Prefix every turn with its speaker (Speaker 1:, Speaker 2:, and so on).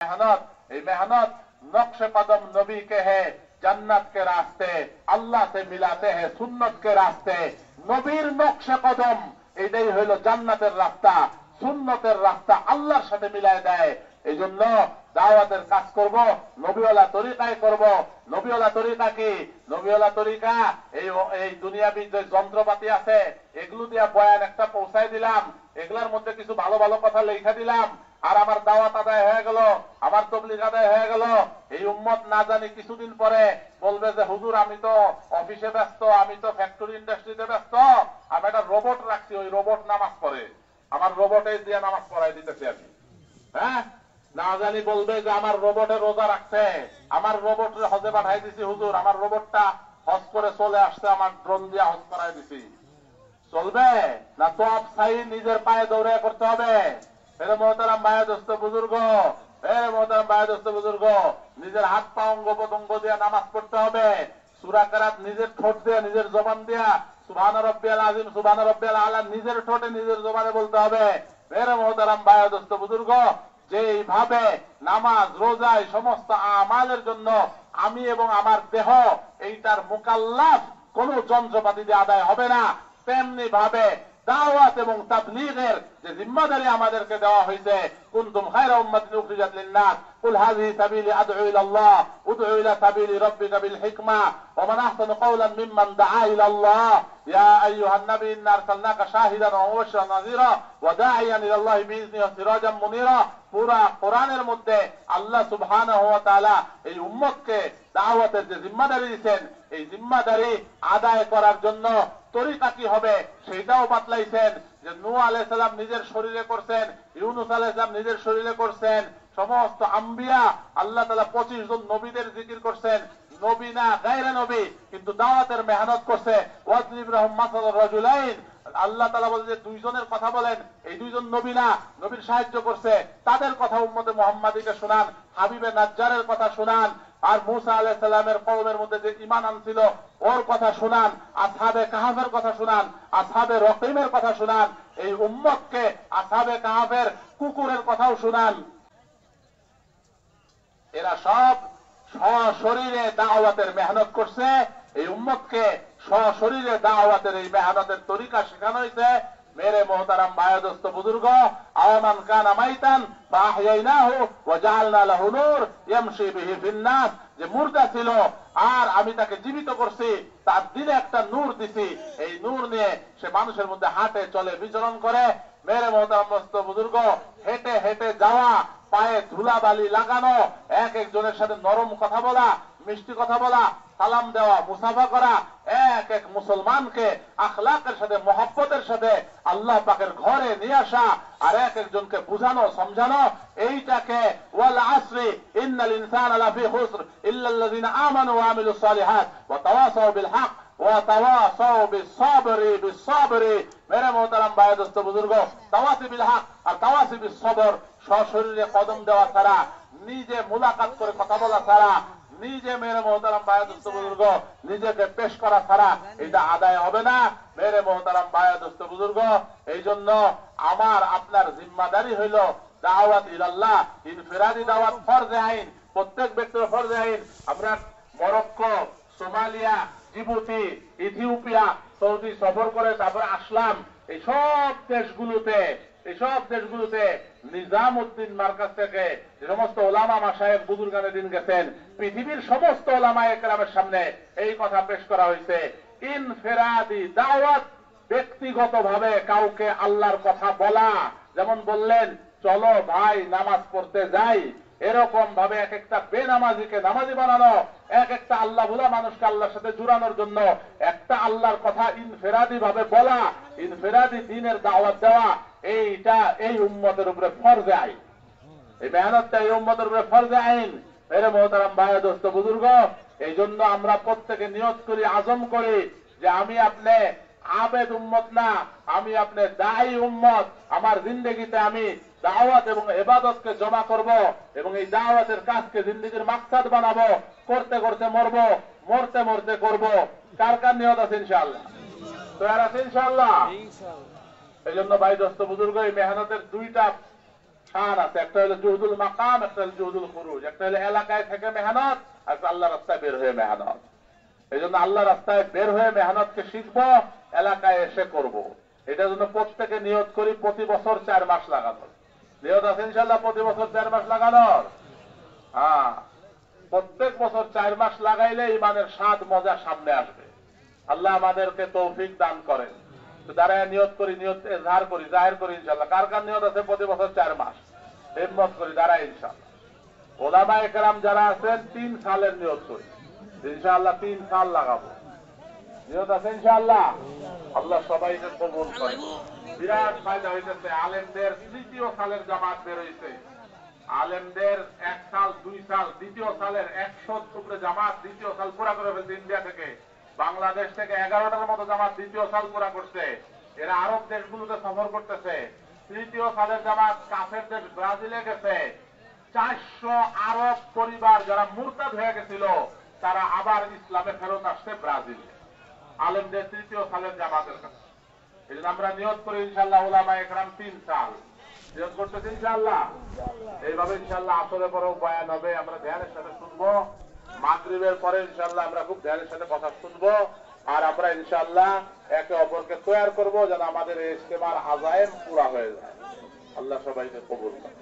Speaker 1: मेहनत, ये मेहनत नक्शे कदम नबी के है, जन्नत के रास्ते अल्लाह से मिलाते हैं, सुन्नत के रास्ते नबीर नक्शे कदम এটাই হলো জান্নাতের রাস্তা, সুন্নতের রাস্তা আল্লাহর সাথে মিলায় দেয়। এই জন্য দাওয়াতের কাজ করব, নবীওয়ালা তরিকায় করব। নবীওয়ালা তরিকা কি? নবীওয়ালা তরিকা এই দুনিয়াবি যে যন্ত্রপাতি আছে এগুলো দিয়ে বয়ান একটা পৌঁছায় দিলাম, এগুলোর মধ্যে কিছু ভালো ভালো কথা লেখা দিলাম, আর আমার দাওয়াত আদায় হয়ে গেল, আমার তবলিগ আদায় হয়ে গেল। এই উম্মত না জানি কিছুদিন পরে বলবে যে হুজুর আমি তো অফিসে ব্যস্ত, আমি তো ফ্যাক্টরি ইন্ডাস্ট্রিতে ব্যস্ত, আমি একটা রোবট রাখছি, ওই রোবট নামাজ পড়ে, আমার রোবটে দিয়ে নামাজ পড়াই দিতেছি আমি। হ্যাঁ, না জানি বলবে যে আমার রোবটে রোজা রাখছে, আমার রোবট হজে পাঠাই দিছি হুজুর, আমার রোবটটা হজ করে চলে আসছে, আমার ড্রোন দিয়ে হজ করাই দিছি। চলবে না? তো আপসাই নিজের পায়ে দৌড়ে করতে হবে। এর মোহতারাম ভাই দোস্ত বুজুর্গ, মোহতারাম ভাই দোস্ত বুজুর্গ, নিজের হাত পা অঙ্গ প্রত্যঙ্গ দিয়ে নামাজ পড়তে হবে। সূরা কেরাত নিজের ঠোঁট দিয়ে, নিজের জবান দিয়া সুবহান রাব্বিয়াল আযীম, সুবহান রাব্বিয়াল আলা নিজের ঠোঁটে নিজের জবানে বলতে হবে। মেরে মোহতারাম ভাই দোস্ত বুজুর্গ, যেইভাবে নামাজ রোজায় সমস্ত আমালের জন্য আমি এবং আমার দেহ এইটার মুকাল্লাফ কোন যন্ত্রপাতি দিয়ে আদায় হবে না, তেমনি ভাবে দাওয়াত এবং তাবলীগের যে জিম্মাদারি আমাদেরকে দেওয়া হয়েছে, কুনতুম খায়রা উম্মাতিন উখরিজাত লিন-নাস কুল হাযিহি সাবিলি আদ'উ ইলাল্লাহ উদ'উ ইলা সাবিলি রাব্বিকা বিল হিকমা ওয়া মান আহসানু কাওলান মিম্মান দাআ ইলাল্লাহ ইয়া আইয়ুহান নাবী ইন্না আরসালনাকা শাহিদান ওয়া মুবাশশিরান ওয়া নাযীরা ওয়া দাঈয়ান ইলাল্লাহি বিইذনিহি ওয়া সিরাজাম মুনীরা। পুরা কোরআনের মধ্যে আল্লাহ সুবহানাহু ওয়া তাআলা এই উম্মতকে দাওয়াতের যে জিম্মাদারি দিয়েছেন, এই জিম্মাদারি আদায় করার জন্য তরিকা কি হবে সেটাও বাতলাইছেন। যে নূহ আলাইহিস সালাম নিজের শরীরে করছেন, ইউনূস আলাইহিস সালাম নিজের শরীরে করছেন, সমস্ত আম্বিয়া আল্লাহ তাআলা 25 জন নবীদের জিকির করছেন, নবী না গায়রে নবী কিন্তু দাওয়াতের মেহনত করছে। ওয়াজরিব লাহুম মাসালার রাজুলাইন, আল্লাহ তাআলা বলে যে দুইজনের কথা বলেন, এই দুইজন নবী না, নবীর সাহায্য করছে, তাদের কথা উম্মতে মুহাম্মাদীকে শোনান, হাবিবে নাজ্জারের কথা শোনান, আর মুসা আলাইহিস সালামের কওমের মধ্যে যে ঈমান আনছিল ওর কথা শোনান, আসহাবে কাহাফের কথা শোনান, আসহাবে রকিমের কথা শোনান, এই উম্মতকে আসহাবে কাহাফের কুকুরের কথাও শোনান। এরা সব সশরীরে দাওয়াতের মেহনত করছে, এই উম্মতকে সশরীরে দাওয়াতের এই মেহনতের তরিকা শেখানো হয়েছে। मेरे मोहतरम भाई दोस्तों बुजुर्गो, आमन काना माइतान फाहयाइनाहु ওয়া জাআলনা লাহু নূর ইয়ামশি বিহি ফিন-নাস, যে মুর্দা ছিল আর আমি তাকে জীবিত করছি, তার দিলে একটা নূর দিছি, এই নূর নিয়ে সে মানুষের মধ্যে হাঁটে চলে বিচরণ করে। मेरे मोहतरम दोस्तों बुजुर्गो, হেঁটে হেঁটে যাওয়া, পায়ে ধুলাবালি লাগানো, এক একজনের সাথে নরম কথা বলা, মিষ্টি কথা বলা, সালাম দেওয়া, মুসাফা করা, এক এক মুসলমানকে আখলাকের সাথে মহব্বতের সাথে আল্লাহ পাকের ঘরে নিয়ে আসা, আর এক একজনকে বুঝানো সমঝানো, এইটাকে ওয়াল আসরি ইন্নাল ইনসানা লাফি খুসর ইল্লাল্লাযিনা আমানু ওয়া আমিলুস সালিহাত ওয়া তাওয়াসাউ বিল হক ওয়া তাওয়াসাউ বিস সাবরি। মেরে মোহতারাম ভাই দোস্ত বুজুর্গ, তাওয়াসি বিল হক আর তাওয়াসি বিস সবর, সশরীরে কদম দেওয়া ছাড়া, নিজে মুলাকাত করে কথা বলা ছাড়া, নিজে মেরে মোহতারাম ভাই দোস্ত বুজুর্গ নিজেকে পেশ করা ছাড়া এটা আদায় হবে না। মেরে মোহতারাম ভাই দোস্ত বুজুর্গ, এই জন্য আমার আপনার জিম্মাদারি হইল দাওয়াত ইলাল্লাহ, ইনফিরাদি দাওয়াত ফরজে আইন, প্রত্যেক ব্যক্তির ফরজে আইন। আমরা Morocco, Somalia, Djibouti, Ethiopia, Saudi সফর করে তারপরে আসলাম। এই সব দেশগুলোতে নিজামউদ্দিন মার্কাজ থেকে যে সমস্ত ওলামা মাশায়েখ বুজুর্গানে দিন গেছেন, পৃথিবীর সমস্ত ওলামায়ে কেরামের সামনে এই কথা পেশ করা হয়েছে, ইনফিরাদি দাওয়াত, ব্যক্তিগতভাবে কাউকে আল্লাহর কথা বলা, যেমন বললেন চলো ভাই নামাজ পড়তে যাই, এরকম ভাবে এক একটা বেনামাজিকে নামাজি বানানো, এক একটা আল্লাহ ভোলা মানুষকে আল্লাহর সাথে জুড়ানোর জন্য একটা আল্লাহর কথা ইনফিরাদি ভাবে বলা, ইনফিরাদি দ্বীনের দাওয়াত দেওয়া, এইটা এই উম্মতের উপরে ফরজে আইন, এই মেহনতটা এই উম্মতের উপরে ফরজে আইন। মেরে মোহতারাম ভাই দোস্ত বুজুর্গ, এই জন্য আমরা প্রত্যেকে নিয়ত করি, আজম করি যে আমি আপনি আবেদ উম্মত না, আমি আপনি দায়ী উম্মত। আমার জিন্দেগিতে আমি দাওয়াত এবং ইবাদতকে জমা করব এবং এই দাওয়াতের কাজকে জিন্দেগির মাকসাদ বানাবো, করতে করতে মরবো, মরতে মরতে করব। কার কার নিয়ত আছে ইনশাআল্লাহ? তৈরি আছে ইনশাআল্লাহ? এই জন্য ভাই দোস্ত বুজুর্গ, এই মেহনতের দুইটা শান আছে, একটা হলো জুহুদুল মাকাম, একটা হলো জুহুদুল খুরুজ, একটা হলো এলাকায় থেকে মেহনত, আর একটা আল্লাহ রাস্তায় বের হয়ে মেহনত। এই জন্য আল্লাহ রাস্তায় বের হয়ে মেহনতকে শিখবো, এলাকায় এসে করব। এটার জন্য প্রত্যেকে নিয়ত করি প্রতি বছর 4 মাস লাগানোর। নিয়ত আছে ইনশাল্লাহ প্রতি বছর 4 মাস লাগানোর। হ্যাঁ, প্রত্যেক বছর 4 মাস লাগাইলে ইমানের স্বাদ মজা সামনে আসবে। আল্লাহ আমাদেরকে তৌফিক দান করেন। দাঁড়ায় নিয়ত করি, নিয়ত এজহার করি, জাহের করি ইনশাল্লাহ। কার কার নিয়ত আছে প্রতি বছর 4 মাস? হিম্মত করি, দাঁড়ায় ইনশাল্লাহ। ওলামায়ে কেরাম যারা আছেন 3 সালের নিয়ত করি, ইনশাআল্লাহ 3 সাল লাগাবো। নিয়ত আছে ইনশাআল্লাহ। আল্লাহ সবাইকে কবুল করেন। বিরাট ফায়দা হইতেছে। আলেমদের 3য় সালের জামাত বের হইছে। আলেমদের 1 সাল 2 সাল 2য় সালের 100 উপরে জামাত 2য় সাল পুরা করে ফেলছে। ইন্ডিয়া থেকে, বাংলাদেশ থেকে 11টার মতো জামাত 2য় সাল পুরা করছে। এরা আরব দেশগুলোতে সফর করতেছে। 3য় সালের জামাত কাফের দেশ ব্রাজিলে গেছে। 400 আরব পরিবার যারা মুরতাদ হয়ে গেছিল, তারা আবার ইসলামে ফেরত আসছে ব্রাজিলে, আলেমদের 3য় সালের জামাতের কাছে। এই জন্য আমরা নিয়ত করি ইনশাআল্লাহ ওলামায়ে কেরাম 3 সাল নিয়ত করতেছি ইনশাআল্লাহ। এইভাবে ইনশাআল্লাহ আসরের পরেও বয়ান হবে, আমরা ধ্যানের সাথে শুনবো। মাগরিবের পরে ইনশাআল্লাহ আমরা খুব ধ্যানের সাথে কথা শুনবো। আর আমরা ইনশাআল্লাহ একে অপরকে তৈরি করবো যেন আমাদের এই ইজতেমার আযায়েম পুরা হয়ে যায়। আল্লাহ সবাইকে কবুল করেন।